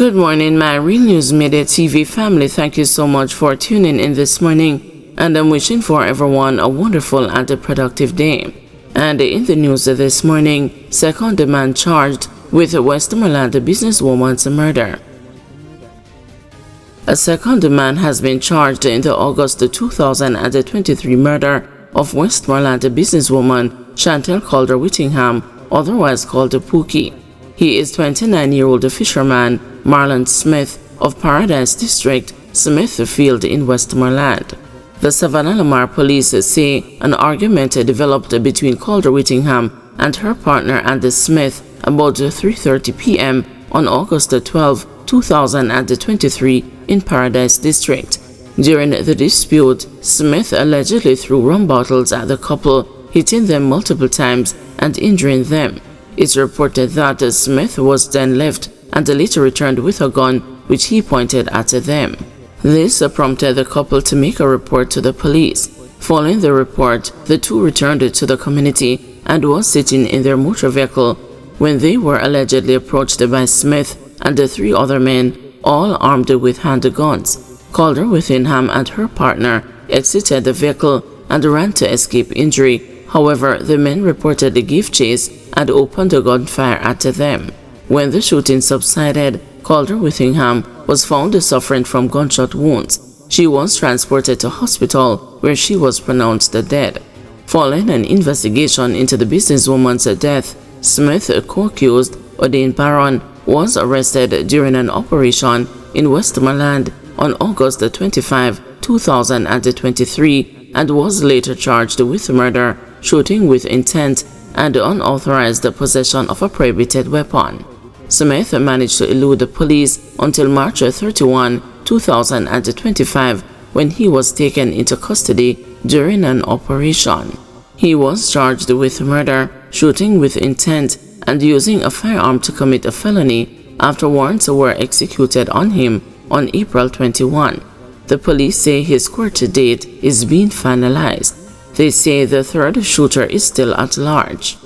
Good morning, my Real News Midday TV family. Thank you so much for tuning in this morning, and I'm wishing for everyone a wonderful and a productive day. And in the news this morning, second man charged with Westmoreland businesswoman's murder. A second man has been charged in the August 2023 murder of Westmoreland businesswoman Chantel Calder Whittingham, otherwise called Pookie. He is 29-year-old fisherman Marlon Smith of Paradise District, Smithfield in Westmoreland. The Savannah Lamar police say an argument developed between Calder Whittingham and her partner Andy Smith about 3:30 p.m. on August 12, 2023 in Paradise District. During the dispute, Smith allegedly threw rum bottles at the couple, hitting them multiple times and injuring them. It's reported that Smith was then left and later returned with a gun which he pointed at them. This prompted the couple to make a report to the police. Following the report, the two returned to the community and was sitting in their motor vehicle when they were allegedly approached by Smith and the three other men, all armed with handguns. Calder Whittingham and her partner exited the vehicle and ran to escape injury. However, the men reportedly gave chase and opened a gunfire at them. When the shooting subsided, Calder Whittingham was found suffering from gunshot wounds. She was transported to hospital where she was pronounced dead. Following an investigation into the businesswoman's death, Smith, co-accused Odane Barron, was arrested during an operation in Westmoreland on August 25, 2023 and was later charged with murder, shooting with intent, and unauthorized possession of a prohibited weapon. Smith managed to elude the police until March 31, 2025 when he was taken into custody during an operation. He was charged with murder, shooting with intent, and using a firearm to commit a felony after warrants were executed on him on April 21. The police say his court date is being finalized. They say the third shooter is still at large.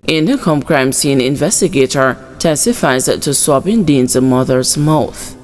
Indicom crime scene investigator testifies to swabbing Dean's mother's mouth.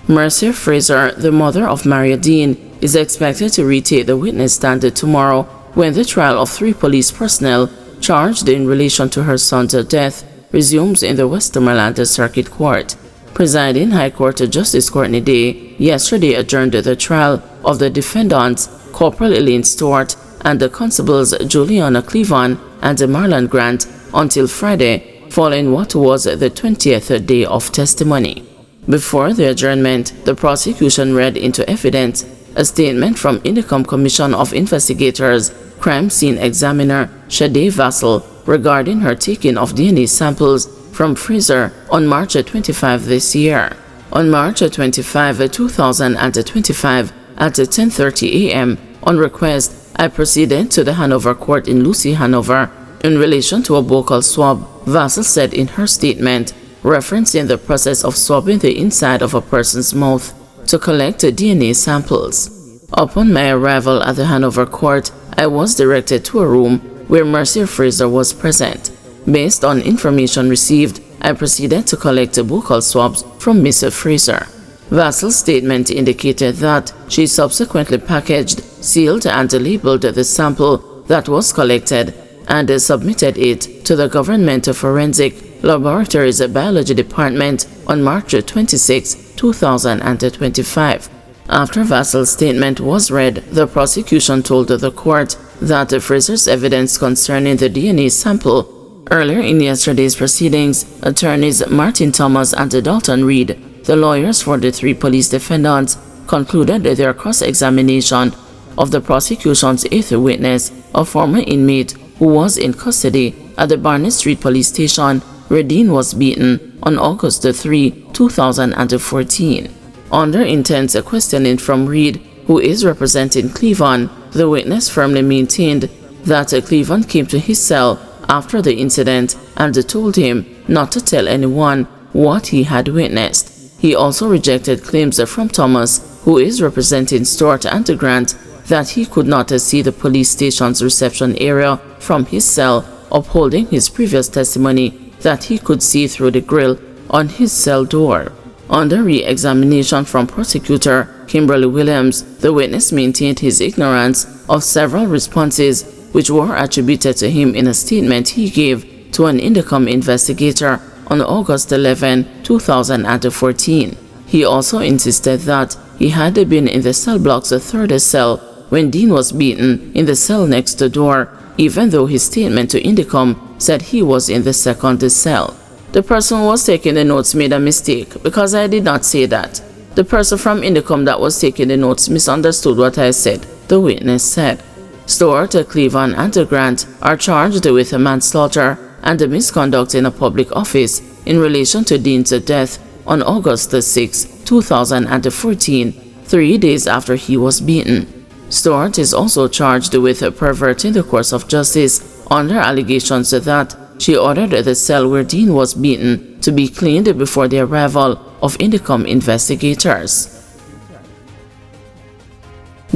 Mercy Fraser, the mother of Maria Dean, is expected to retake the witness stand tomorrow when the trial of 3 police personnel charged in relation to her son's death resumes in the Westmoreland Circuit Court. Presiding High Court Justice Courtney Day yesterday adjourned the trial of the defendants, Corporal Elaine Stewart and the constables Juliana Cleavon and Marlon Grant, until Friday, following what was the 20th day of testimony. Before the adjournment, the prosecution read into evidence a statement from Indicom Commission of Investigators Crime Scene Examiner Shade Vassell regarding her taking of DNA samples from Fraser on March 25 this year. On March 25, 2025 at 10:30 a.m. on request, I proceeded to the Hanover Court in Lucy, Hanover, in relation to a buccal swab, Vassell said in her statement, referencing the process of swabbing the inside of a person's mouth to collect DNA samples. Upon my arrival at the Hanover Court, I was directed to a room where Mercy Fraser was present. Based on information received, I proceeded to collect buccal swabs from Miss Fraser. Vassell's statement indicated that she subsequently packaged, sealed, and labeled the sample that was collected and submitted it to the Government Forensic Laboratories Biology Department on March 26, 2025. After Vassell's statement was read, the prosecution told the court that Fraser's evidence concerning the DNA sample. Earlier in yesterday's proceedings, attorneys Martin Thomas and Dalton Reed, the lawyers for the 3 police defendants, concluded their cross-examination of the prosecution's 8th witness, a former inmate who was in custody at the Barnett Street Police Station where Dean was beaten on August 3, 2014. Under intense questioning from Reed, who is representing Cleavon, the witness firmly maintained that Cleavon came to his cell after the incident and told him not to tell anyone what he had witnessed. He also rejected claims from Thomas, who is representing Stewart and Grant, that he could not see the police station's reception area from his cell, upholding his previous testimony that he could see through the grill on his cell door. Under re-examination from prosecutor Kimberly Williams, the witness maintained his ignorance of several responses which were attributed to him in a statement he gave to an Indicom investigator on August 11, 2014. He also insisted that he had been in the cell block's third cell when Dean was beaten in the cell next door, even though his statement to Indicom said he was in the second cell. The person who was taking the notes made a mistake because I did not say that. The person from Indicom that was taking the notes misunderstood what I said, the witness said. Stewart, Cleveland, and Grant are charged with manslaughter and misconduct in a public office in relation to Dean's death on August 6, 2014, 3 days after he was beaten. Stewart is also charged with perverting the course of justice under allegations that she ordered the cell where Dean was beaten to be cleaned before the arrival of Indicom investigators.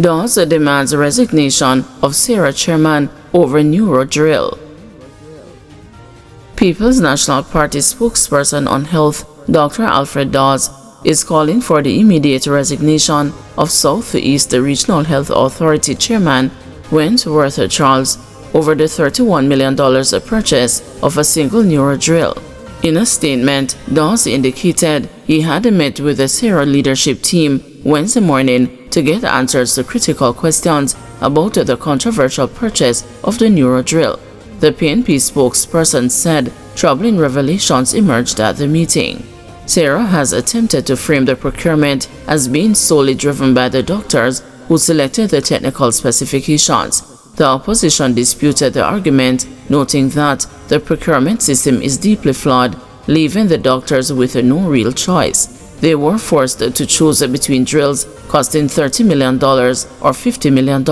Dawes demands resignation of Sarah chairman over neuro drill. People's National Party spokesperson on health, Dr. Alfred Dawes, is calling for the immediate resignation of Southeast Regional Health Authority Chairman Wentworth Charles over the $31 million purchase of a single neuro drill. In a statement, Dawes indicated he had met with the Sarah leadership team Wednesday morning to get answers to critical questions about the controversial purchase of the neuro drill. The PNP spokesperson said troubling revelations emerged at the meeting. Sarah has attempted to frame the procurement as being solely driven by the doctors who selected the technical specifications. The opposition disputed the argument, noting that the procurement system is deeply flawed, leaving the doctors with no real choice. They were forced to choose between drills costing $30 million or $50 million,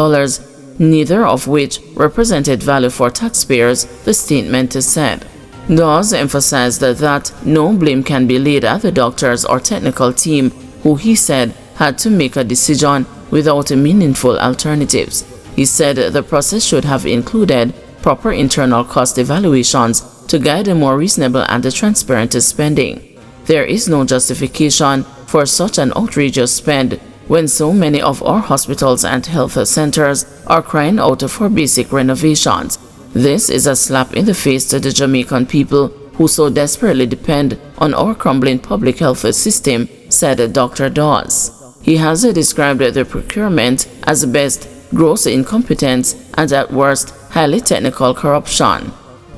neither of which represented value for taxpayers, the statement said. Dawes emphasized that no blame can be laid at the doctors or technical team, who he said had to make a decision without meaningful alternatives. He said the process should have included proper internal cost evaluations to guide a more reasonable and transparent spending. There is no justification for such an outrageous spend when so many of our hospitals and health centers are crying out for basic renovations. This is a slap in the face to the Jamaican people who so desperately depend on our crumbling public health system, said Dr. Dawes. He has described the procurement as best gross incompetence and at worst highly technical corruption.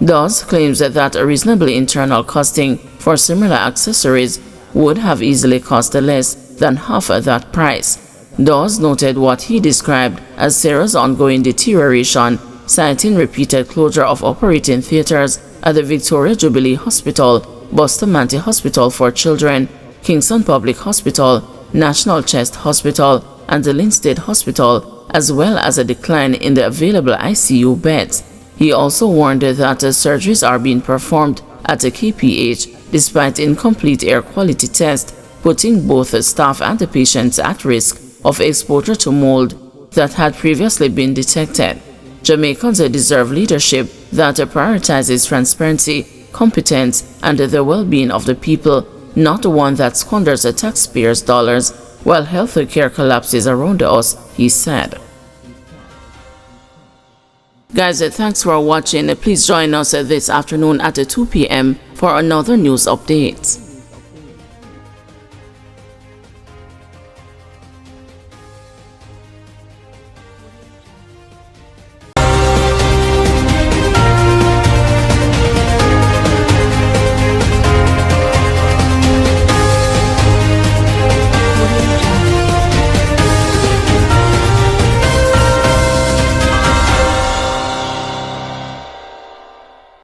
Dawes claims that a reasonable internal costing for similar accessories would have easily cost less than half that price. Dawes noted what he described as Sarah's ongoing deterioration, citing repeated closure of operating theaters at the Victoria Jubilee Hospital, Bustamante Hospital for Children, Kingston Public Hospital, National Chest Hospital, and the Linstead Hospital, as well as a decline in the available ICU beds. He also warned that surgeries are being performed at a KPH despite incomplete air quality tests, putting both the staff and the patients at risk of exposure to mold that had previously been detected. Jamaicans deserve leadership that prioritizes transparency, competence, and the well-being of the people, not one that squanders the taxpayers' dollars while health care collapses around us, he said. Guys, thanks for watching. Please join us this afternoon at 2 p.m. for another news update.